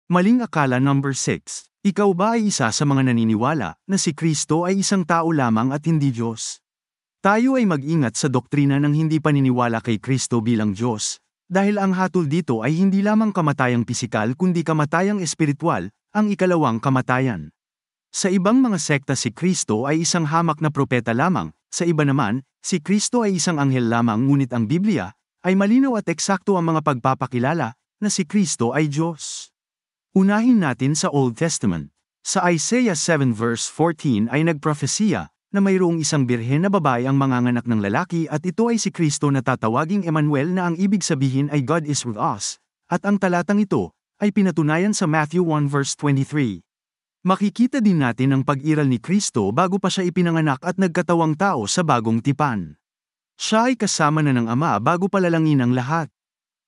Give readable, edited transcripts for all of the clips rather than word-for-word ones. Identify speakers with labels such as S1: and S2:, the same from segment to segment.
S1: Maling akala number 6. Ikaw ba ay isa sa mga naniniwala na si Kristo ay isang tao lamang at hindi Diyos? Tayo ay mag-ingat sa doktrina ng hindi paniniwala kay Kristo bilang Diyos, dahil ang hatol dito ay hindi lamang kamatayang pisikal kundi kamatayang espiritual, ang ikalawang kamatayan. Sa ibang mga sekta si Kristo ay isang hamak na propeta lamang, sa iba naman, si Kristo ay isang anghel lamang ngunit ang Biblia ay malinaw at eksakto ang mga pagpapakilala na si Kristo ay Diyos. Unahin natin sa Old Testament. Sa Isaiah 7 verse 14 ay nagprofesiya na mayroong isang birhen na babae ang manganganak ng lalaki at ito ay si Kristo na tatawaging Emmanuel na ang ibig sabihin ay God is with us, at ang talatang ito ay pinatunayan sa Matthew 1 verse 23. Makikita din natin ang pag-iral ni Kristo bago pa siya ipinanganak at nagkatawang tao sa bagong tipan. Siya ay kasama na ng Ama bago palalangin ang lahat.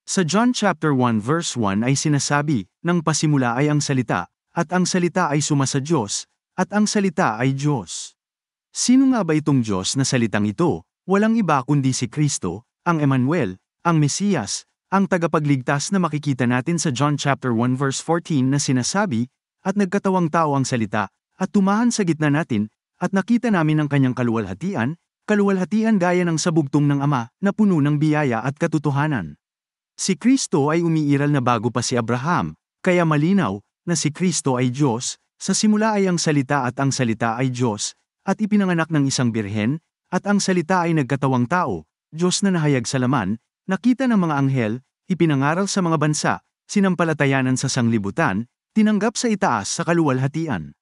S1: Sa John chapter 1 verse 1 ay sinasabi, nang pasimula ay ang salita, at ang salita ay suma sa Diyos, at ang salita ay Diyos. Sino nga ba itong Diyos na salitang ito? Walang iba kundi si Kristo, ang Emmanuel, ang Mesiyas, ang tagapagligtas na makikita natin sa John chapter 1 verse 14 na sinasabi, at nagkatawang tao ang salita, at tumahan sa gitna natin, at nakita namin ang kanyang kaluwalhatian gaya ng sabugtong ng Ama na puno ng biyaya at katotohanan. Si Kristo ay umiiral na bago pa si Abraham, kaya malinaw na si Kristo ay Diyos, sa simula ay ang salita at ang salita ay Diyos, at ipinanganak ng isang birhen, at ang salita ay nagkatawang tao, Diyos na nahayag sa laman, nakita ng mga anghel, ipinangaral sa mga bansa, sinampalatayanan sa sanglibutan, tinanggap sa itaas sa kaluwalhatian.